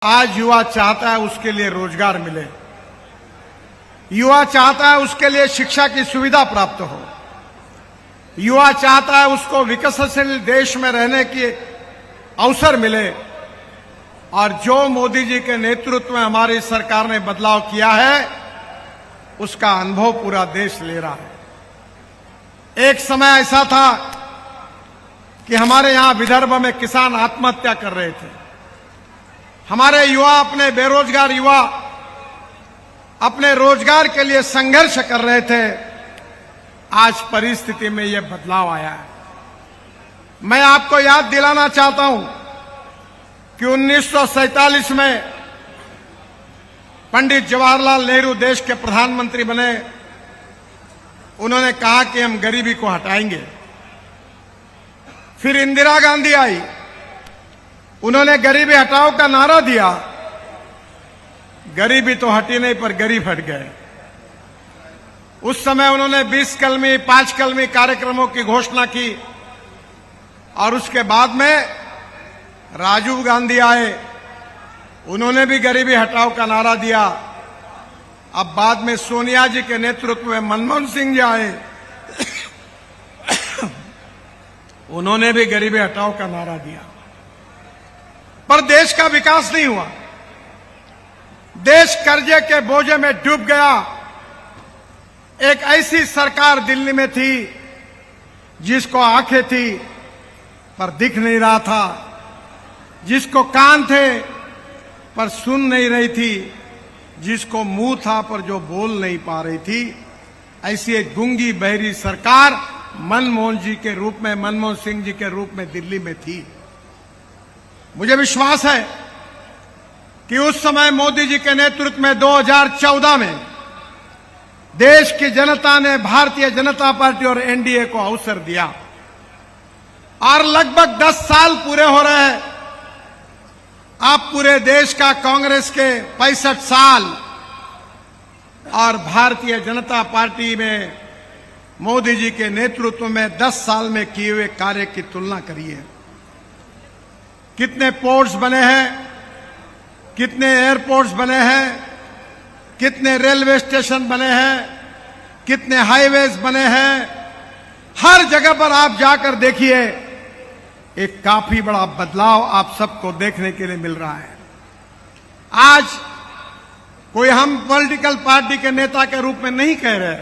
आज युवा चाहता है उसके लिए रोजगार मिले, युवा चाहता है उसके लिए शिक्षा की सुविधा प्राप्त हो, युवा चाहता है उसको विकसनशील देश में रहने की अवसर मिले। और जो मोदी जी के नेतृत्व में हमारी सरकार ने बदलाव किया है उसका अनुभव पूरा देश ले रहा है। एक समय ऐसा था कि हमारे यहां विदर्भ में किसान आत्महत्या कर रहे थे, हमारे युवा अपने बेरोजगार युवा अपने रोजगार के लिए संघर्ष कर रहे थे। आज परिस्थिति में यह बदलाव आया है। मैं आपको याद दिलाना चाहता हूं कि 1947 में पंडित जवाहरलाल नेहरू देश के प्रधानमंत्री बने। उन्होंने कहा कि हम गरीबी को हटाएंगे। फिर इंदिरा गांधी आई, उन्होंने गरीबी हटाओ का नारा दिया। गरीबी तो हटी नहीं पर गरीब हट गए। उस समय उन्होंने 20 कलमी 5 कलमी कार्यक्रमों की घोषणा की और उसके बाद में राजीव गांधी आए, उन्होंने भी गरीबी हटाओ का नारा दिया। अब बाद में सोनिया जी के नेतृत्व में मनमोहन सिंह जी आए, उन्होंने भी गरीबी हटाओ का नारा दिया। पर देश का विकास नहीं हुआ, देश कर्जे के बोझे में डूब गया। एक ऐसी सरकार दिल्ली में थी जिसको आंखें थी पर दिख नहीं रहा था, जिसको कान थे पर सुन नहीं रही थी, जिसको मुंह था पर जो बोल नहीं पा रही थी। ऐसी एक गूंगी बहरी सरकार मनमोहन जी के रूप में, मनमोहन सिंह जी के रूप में दिल्ली में थी। मुझे विश्वास है कि उस समय मोदी जी के नेतृत्व में 2014 में देश की जनता ने भारतीय जनता पार्टी और एनडीए को अवसर दिया और लगभग 10 साल पूरे हो रहे हैं। अब पूरे देश का कांग्रेस के 65 साल और भारतीय जनता पार्टी में मोदी जी के नेतृत्व में 10 साल में किए हुए कार्य की तुलना करिए। कितने पोर्ट्स बने हैं, कितने एयरपोर्ट्स बने हैं, कितने रेलवे स्टेशन बने हैं, कितने हाईवेज बने हैं। हर जगह पर आप जाकर देखिए, एक काफी बड़ा बदलाव आप सबको देखने के लिए मिल रहा है। आज कोई हम पॉलिटिकल पार्टी के नेता के रूप में नहीं कह रहे,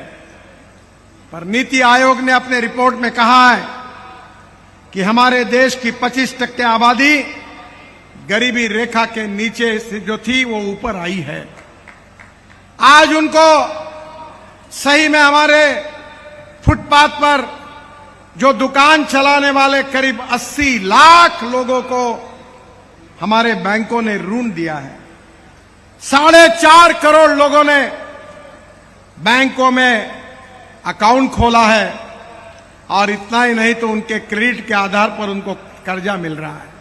पर नीति आयोग ने अपने रिपोर्ट में कहा है कि हमारे देश की 25% आबादी गरीबी रेखा के नीचे से जो थी वो ऊपर आई है। आज उनको सही में हमारे फुटपाथ पर जो दुकान चलाने वाले करीब 80 लाख लोगों को हमारे बैंकों ने ऋण दिया है। 4.5 करोड़ लोगों ने बैंकों में अकाउंट खोला है और इतना ही नहीं तो उनके क्रेडिट के आधार पर उनको कर्जा मिल रहा है।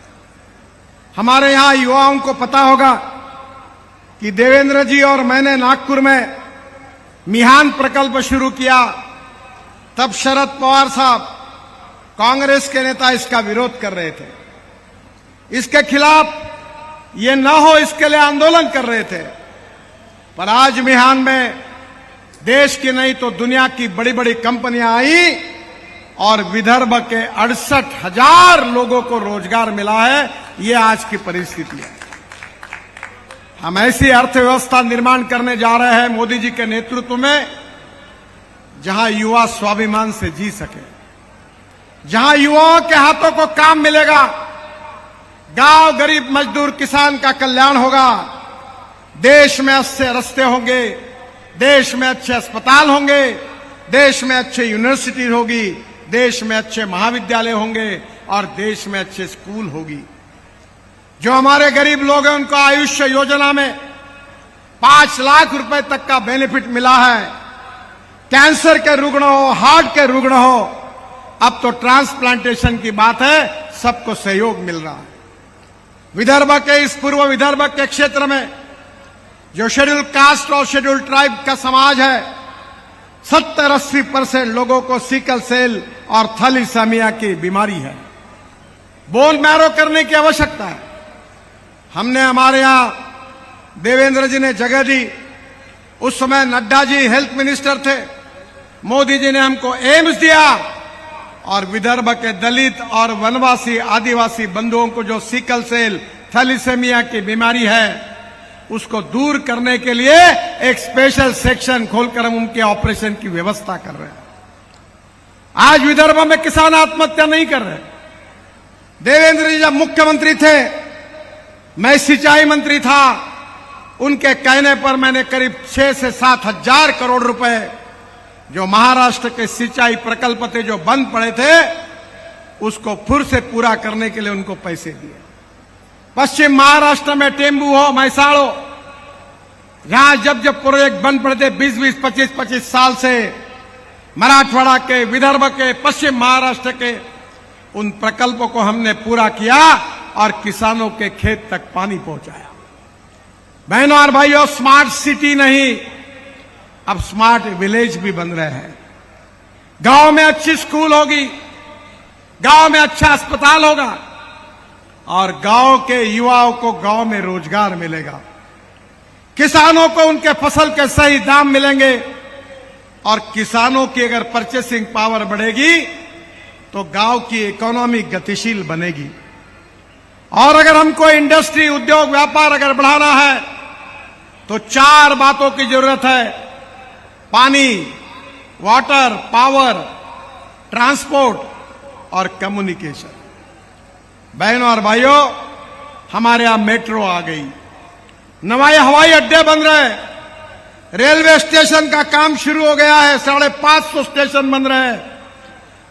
हमारे यहां युवाओं को पता होगा कि देवेंद्र जी और मैंने नागपुर में मिहान प्रकल्प शुरू किया, तब शरद पवार साहब कांग्रेस के नेता इसका विरोध कर रहे थे, इसके खिलाफ ये न हो इसके लिए आंदोलन कर रहे थे। पर आज मिहान में देश की नहीं तो दुनिया की बड़ी बड़ी कंपनियां आई और विदर्भ के 68,000 लोगों को रोजगार मिला है। ये आज की परिस्थिति है। हम ऐसी अर्थव्यवस्था निर्माण करने जा रहे हैं मोदी जी के नेतृत्व में, जहां युवा स्वाभिमान से जी सके, जहां युवाओं के हाथों को काम मिलेगा, गांव गरीब मजदूर किसान का कल्याण होगा, देश में अच्छे रास्ते होंगे, देश में अच्छे अस्पताल होंगे, देश में अच्छे यूनिवर्सिटी होगी, देश में अच्छे महाविद्यालय होंगे और देश में अच्छे स्कूल होगी। जो हमारे गरीब लोग हैं उनको आयुष्य योजना में 5 लाख रुपए तक का बेनिफिट मिला है। कैंसर के रुग्ण हो, हार्ट के रुग्ण हो, अब तो ट्रांसप्लांटेशन की बात है, सबको सहयोग मिल रहा है। विदर्भ के इस पूर्व विदर्भ के क्षेत्र में जो शेड्यूल कास्ट और शेड्यूल ट्राइब का समाज है, 70-80% लोगों को सिकल सेल और थैलेसीमिया की बीमारी है। बोन मैरो करने की आवश्यकता है। हमने हमारे यहां देवेंद्र जी ने जगह दी। उस समय नड्डा जी हेल्थ मिनिस्टर थे। मोदी जी ने हमको एम्स दिया और विदर्भ के दलित और वनवासी आदिवासी बंधुओं को जो सिकल सेल थैलीसेमिया की बीमारी है उसको दूर करने के लिए एक स्पेशल सेक्शन खोलकर हम उनके ऑपरेशन की व्यवस्था कर रहे हैं। आज विदर्भ में किसान आत्महत्या नहीं कर रहे। देवेंद्र जी जब मुख्यमंत्री थे, मैं सिंचाई मंत्री था, उनके कहने पर मैंने करीब 6 से 7 हजार करोड़ रुपए जो महाराष्ट्र के सिंचाई प्रकल्प थे जो बंद पड़े थे उसको फिर से पूरा करने के लिए उनको पैसे दिए। पश्चिम महाराष्ट्र में टेम्बू हो, मैसाड़ हो, जहां जब जब प्रोजेक्ट बंद पड़े थे 20-20, 25-25 साल से, मराठवाड़ा के, विदर्भ के, पश्चिम महाराष्ट्र के उन प्रकल्पों को हमने पूरा किया और किसानों के खेत तक पानी पहुंचाया। बहनों और भाइयों, स्मार्ट सिटी नहीं, अब स्मार्ट विलेज भी बन रहे हैं। गांव में अच्छी स्कूल होगी, गांव में अच्छा अस्पताल होगा और गांव के युवाओं को गांव में रोजगार मिलेगा। किसानों को उनके फसल के सही दाम मिलेंगे और किसानों की अगर परचेसिंग पावर बढ़ेगी तो गांव की इकोनॉमी गतिशील बनेगी। और अगर हमको इंडस्ट्री, उद्योग, व्यापार अगर बढ़ाना है तो 4 बातों की जरूरत है: पानी, वाटर, पावर, ट्रांसपोर्ट और कम्युनिकेशन। बहनों और भाइयों, हमारे यहां मेट्रो आ गई, नए हवाई अड्डे बन रहे, रेलवे स्टेशन का काम शुरू हो गया है, 550 स्टेशन बन रहे हैं।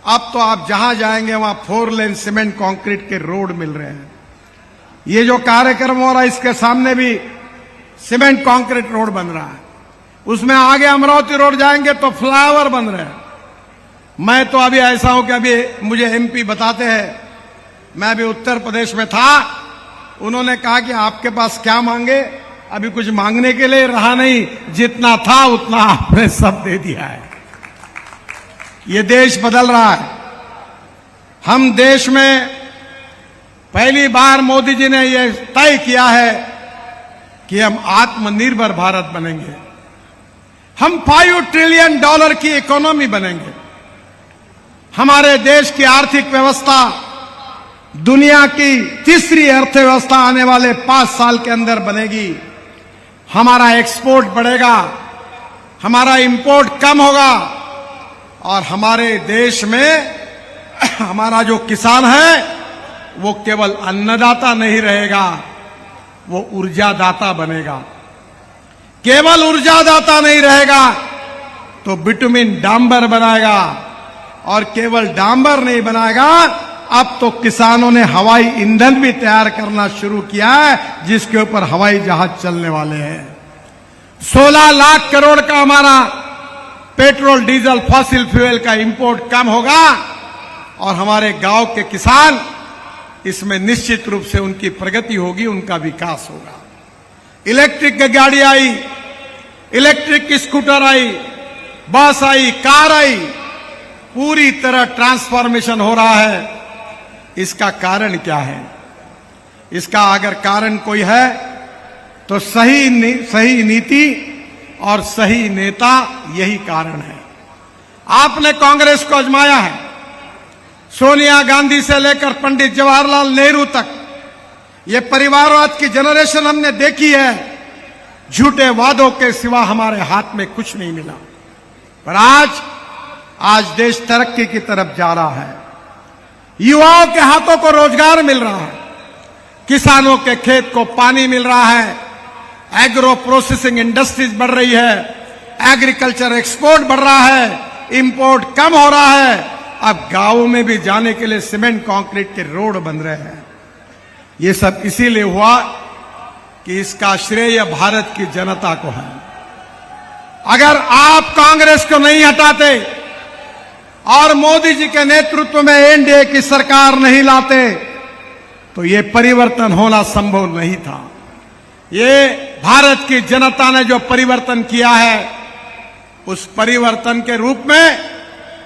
अब तो आप जहां जाएंगे वहां 4 लेन सीमेंट कंक्रीट के रोड मिल रहे हैं। ये जो कार्यक्रम हो रहा है इसके सामने भी सीमेंट कंक्रीट रोड बन रहा है। उसमें आगे अमरावती रोड जाएंगे तो फ्लाईओवर बन रहे हैं। मैं तो अभी ऐसा हूं कि अभी मुझे एमपी बताते हैं, मैं अभी उत्तर प्रदेश में था, उन्होंने कहा कि आपके पास क्या मांगे? अभी कुछ मांगने के लिए रहा नहीं, जितना था उतना आपने सब दे दिया है। ये देश बदल रहा है। हम देश में पहली बार मोदी जी ने यह तय किया है कि हम आत्मनिर्भर भारत बनेंगे। हम $5 ट्रिलियन की इकोनॉमी बनेंगे। हमारे देश की आर्थिक व्यवस्था दुनिया की तीसरी अर्थव्यवस्था आने वाले 5 साल के अंदर बनेगी। हमारा एक्सपोर्ट बढ़ेगा, हमारा इंपोर्ट कम होगा और हमारे देश में हमारा जो किसान है वो केवल अन्नदाता नहीं रहेगा, वो ऊर्जादाता बनेगा। केवल ऊर्जादाता नहीं रहेगा तो बिटुमिन डांबर बनाएगा और केवल डांबर नहीं बनाएगा, अब तो किसानों ने हवाई ईंधन भी तैयार करना शुरू किया है जिसके ऊपर हवाई जहाज चलने वाले हैं। 16 लाख करोड़ का हमारा पेट्रोल, डीजल, फॉसिल फ्यूल का इंपोर्ट कम होगा और हमारे गांव के किसान इसमें निश्चित रूप से उनकी प्रगति होगी, उनका विकास होगा। इलेक्ट्रिक गाड़ी आई, इलेक्ट्रिक स्कूटर आई, बस आई, कार आई, पूरी तरह ट्रांसफॉर्मेशन हो रहा है। इसका कारण क्या है? इसका अगर कारण कोई है तो सही नीति और सही नेता, यही कारण है। आपने कांग्रेस को आजमाया है, सोनिया गांधी से लेकर पंडित जवाहरलाल नेहरू तक ये परिवारवाद की जनरेशन हमने देखी है। झूठे वादों के सिवा हमारे हाथ में कुछ नहीं मिला, पर आज देश तरक्की की तरफ जा रहा है। युवाओं के हाथों को रोजगार मिल रहा है, किसानों के खेत को पानी मिल रहा है, एग्रो प्रोसेसिंग इंडस्ट्रीज बढ़ रही है, एग्रीकल्चर एक्सपोर्ट बढ़ रहा है, इंपोर्ट कम हो रहा है। अब गांवों में भी जाने के लिए सीमेंट कंक्रीट के रोड बन रहे हैं। ये सब इसीलिए हुआ कि इसका श्रेय भारत की जनता को है। अगर आप कांग्रेस को नहीं हटाते और मोदी जी के नेतृत्व में एनडीए की सरकार नहीं लाते तो ये परिवर्तन होना संभव नहीं था। ये भारत की जनता ने जो परिवर्तन किया है, उस परिवर्तन के रूप में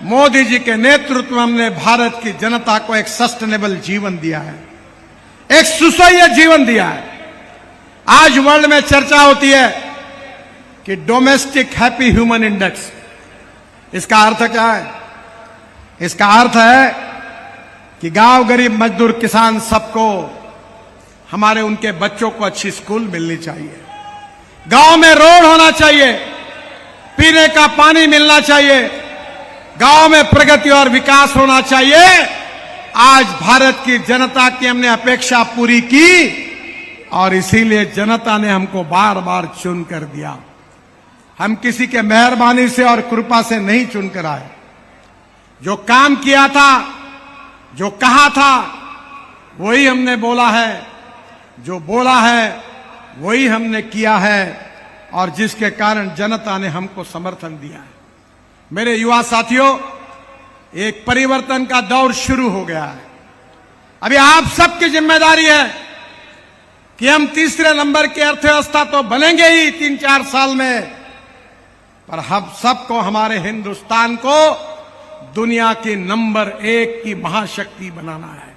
मोदी जी के नेतृत्व में हमने भारत की जनता को एक सस्टेनेबल जीवन दिया है, एक सुसह्य जीवन दिया है। आज वर्ल्ड में चर्चा होती है कि डोमेस्टिक हैप्पी ह्यूमन इंडेक्स। इसका अर्थ क्या है? इसका अर्थ है कि गांव, गरीब, मजदूर, किसान सबको, हमारे उनके बच्चों को अच्छी स्कूल मिलनी चाहिए, गांव में रोड होना चाहिए, पीने का पानी मिलना चाहिए, गांव में प्रगति और विकास होना चाहिए। आज भारत की जनता की हमने अपेक्षा पूरी की और इसीलिए जनता ने हमको बार बार चुन कर दिया। हम किसी के मेहरबानी से और कृपा से नहीं चुनकर आए। जो काम किया था, जो कहा था, वही हमने बोला है, जो बोला है वही हमने किया है और जिसके कारण जनता ने हमको समर्थन दिया है। मेरे युवा साथियों, एक परिवर्तन का दौर शुरू हो गया है। अभी आप सबकी जिम्मेदारी है कि हम तीसरे नंबर की अर्थव्यवस्था तो बनेंगे ही 3-4 साल में, पर हम सबको, हमारे हिंदुस्तान को दुनिया की नंबर 1 की महाशक्ति बनाना है।